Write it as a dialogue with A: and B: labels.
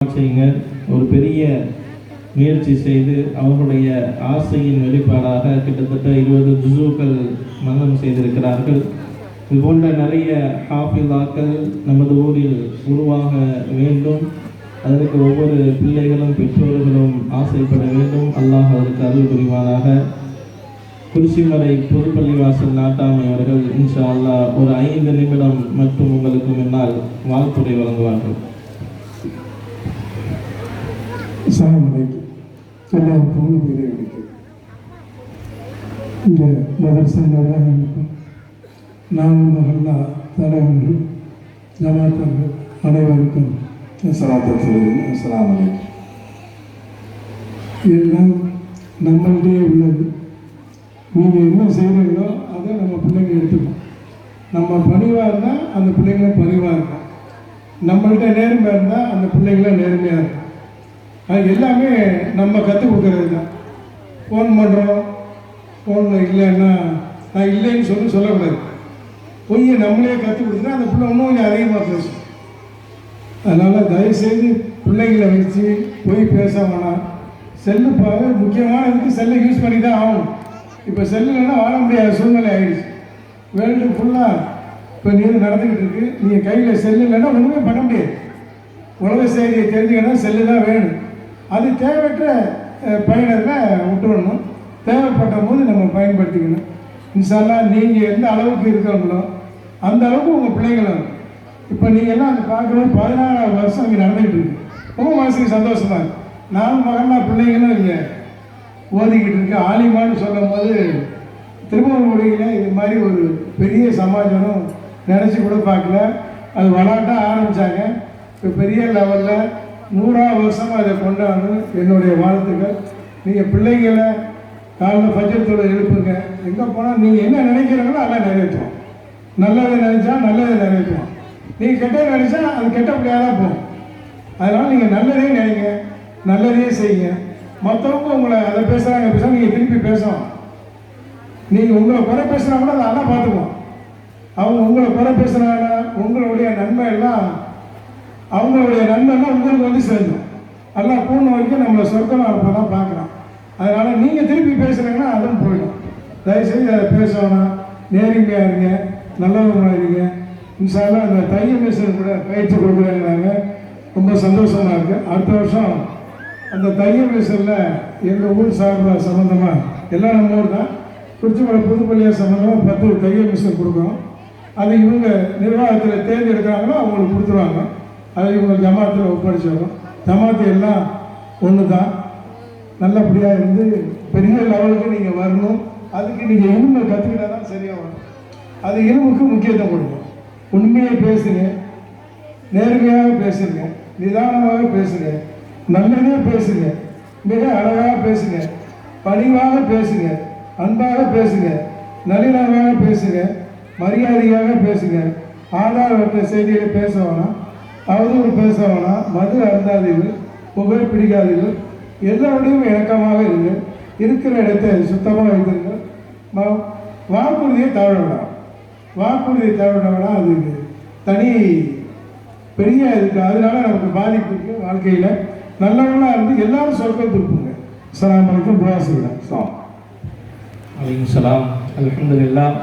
A: செய்யுங்க. ஒரு பெரிய முயற்சி செய்து அவர்களுடைய ஆசையின் வெளிப்பாடாக கிட்டத்தட்ட 20 ஜுஸுக்கள் மனனம் செய்திருக்கிறார்கள். இதுபோன்ற நிறைய ஹாஃபிலாக்கள் நமது ஊரில் உருவாக வேண்டும். அதற்கு ஒவ்வொரு பிள்ளைகளும் பெற்றோர்களும் ஆசைப்பட வேண்டும். அல்லாஹ் அதற்கு அருள் புரிவானாக. குரிசிமலை புதுப்பள்ளிவாசல் நாட்டாமை அவர்கள் இன்ஷா அல்லாஹ் ஒரு 5 நிமிடம் மற்றும் உங்களுக்கு முன்னால் வாழ்த்துரை வழங்குவார்கள்.
B: எல்லாருக்கும் இறைவனுக்கு இந்த மதரசா நிர்வாகிகளுக்கும் நாங்கள் மகல்லா தலைவர்கள் ஜமாத்தர்கள் அனைவருக்கும் அஸ்ஸலாமு அலைக்கும். எல்லாம் நம்மள்கிட்டே உள்ளது. நீங்கள் என்ன செய்கிறீங்களோ அதை நம்ம பிள்ளைங்க எடுத்துக்கணும். நம்ம பணிவாக இருந்தால் அந்த பிள்ளைங்களும் பணிவாக இருக்கும். நம்மள்கிட்ட நேர்மையாக இருந்தால் அந்த பிள்ளைங்களும் நேர்மையாக இருக்கும். அது எல்லாமே நம்ம கற்றுக் கொடுக்குறது தான். ஃபோன் பண்ணுறோம், ஃபோனில் இல்லைன்னா நான் இல்லைன்னு சொல்லக்கூடாது. பொய்யை நம்மளே கற்றுக் கொடுத்துனா அந்த பிள்ளை இன்னும் கொஞ்சம் அதிகமாக பேசும். அதனால் தயவுசெய்து பிள்ளைங்களை வச்சு பொய் பேச வேணாம். செல்லு முக்கியமானதுக்கு செல்லை யூஸ் பண்ணி தான் ஆகணும். இப்போ செல்லுன்னா வாழ முடியாத சூழ்நிலை ஆகிடுச்சு. வேர்ல்டு ஃபுல்லாக இப்போ நீர் நடந்துக்கிட்டு இருக்கு. நீங்கள் கையில் செல்லு இல்லைன்னா ஒன்றுமே பண்ண முடியாது. உலக செய்தியை தெரிஞ்சுக்கணும், செல்லு தான் வேணும். அது தேவையற்ற பயனரில் விட்டுறணும். தேவைப்பட்ட போது நம்ம பயன்படுத்திக்கணும். இன்ஷா அல்லாஹ் நீங்கள் எந்த அளவுக்கு இருக்கிறவங்களோ அந்த அளவுக்கு உங்கள் பிள்ளைங்களும். இப்போ நீங்கள்லாம் அந்த பார்க்கும்போது 16ஆவது வருஷம் இங்கே நடந்துகிட்டு இருக்கு. ரொம்ப மனசுக்கு சந்தோஷமாக இருக்குது. நான் மகனா பிள்ளைங்களும் இங்கே ஓதிக்கிட்டு இருக்கு. ஆலிமான்னு சொல்லும் போது திருமணமொழியில் இது மாதிரி ஒரு பெரிய சமாஜம் நினச்சி கூட பார்க்கல. அது விளாட்டாக ஆரம்பித்தாங்க. இப்போ பெரிய லெவலில் 100ஆவது வருஷமாக அதை கொண்டாந்து என்னுடைய வாழ்த்துக்கள். நீங்கள் பிள்ளைங்களை காலைல ஃபஜ்ர் எழுப்புங்க. எங்கே போனால் நீங்கள் என்ன நினைக்கிறீங்களோ அதெல்லாம் நிறைவேற்றுவோம். நல்லதை நினச்சா நல்லதை நிறைவேற்றுவோம். நீங்கள் கெட்டதை நினச்சா அது கெட்டபடியாக தான் போகும். அதனால் நீங்கள் நல்லதே நினைங்க, நல்லதே செய்யுங்க. மற்றவங்க உங்களை அதை பேசுகிறாங்க நீங்கள் திருப்பி பேசணும். நீங்கள் உங்களை குறை பேசுனா கூட அதை நல்லா பார்த்துக்குவோம். அவங்க உங்களை குறை பேசுகிறாங்கன்னா உங்களுடைய நன்மை எல்லாம் அவங்களுடைய நன்மைலாம் உங்களுக்கு வந்து சேர்ந்தோம். எல்லாம் கூண்ண வரைக்கும் நம்மளை சொர்க்கம் அப்போ தான் பார்க்குறோம். அதனால் நீங்கள் திருப்பி பேசுகிறீங்கன்னா அதுவும் போயிடும். தயவுசெய்து அதை பேசணும். நேர்மையாக இருங்க, நல்லவங்களாக இருங்க. இன்ஷா அல்லாஹ் அந்த தையல் மிஷின் கூட பயிற்சி கொடுக்குறாங்க. ரொம்ப சந்தோஷமாக இருக்குது. அடுத்த வருஷம் அந்த தையல் மிஷனில் எங்கள் ஊர் சார்பாக சம்மந்தமாக எல்லாம் நம்ம ஊர் தான் குறிச்சிமலை புதுப்பள்ளியாக சம்மந்தமாக 10 தையல் மிஷின் கொடுக்குறோம். அது இவங்க நிர்வாகத்தில் தேர்ந்தெடுக்கிறாங்களோ அவங்களுக்கு கொடுத்துருவாங்க. அதை இவங்க ஜமாத்தில் ஒப்படைச்சிடணும். ஜமாத்து எல்லாம் ஒன்று தான். நல்லபடியாக இருந்து பெரிய லெவலுக்கு நீங்கள் வரணும். அதுக்கு நீங்கள் இனிமை கற்றுக்கிட்டா தான் சரியாக வரும். அது இனிமுக்கு முக்கியத்துவம் கொடுக்கும். உண்மையை பேசுங்க, நேர்மையாக பேசுங்க, நிதானமாக பேசுங்க, நல்லதே பேசுங்க, மிக அழகாக பேசுங்க, பணிவாக பேசுங்க, அன்பாக பேசுங்க, நளினமாக பேசுங்க, மரியாதையாக பேசுங்க. ஆதாரமற்ற செய்திகளை பேச வேணாம், அவதூறு பேச வேணாம், மது அருந்தாதீர்கள், புகை பிடிக்காதீர்கள், எல்லாரோடையும் இணக்கமாக இருங்க, இருக்கிற இடத்தை சுத்தமாக வைத்திருங்க. வாக்குறுதியை தவற வேணாம். வாக்குறுதியை தவற வேணாம். அது தனி பெரிய இருக்குது. அதனால நமக்கு பாதிப்பு இருக்குது. வாழ்க்கையில் நல்லவங்களாக இருந்து எல்லாரும் சொர்க்கம் திருப்புங்க. அஸ்ஸலாமு அலைக்கும். துஆ செய்யலாம்.
A: அலைக்கும் ஸலாம். அல்ஹம்துலில்லாஹ்.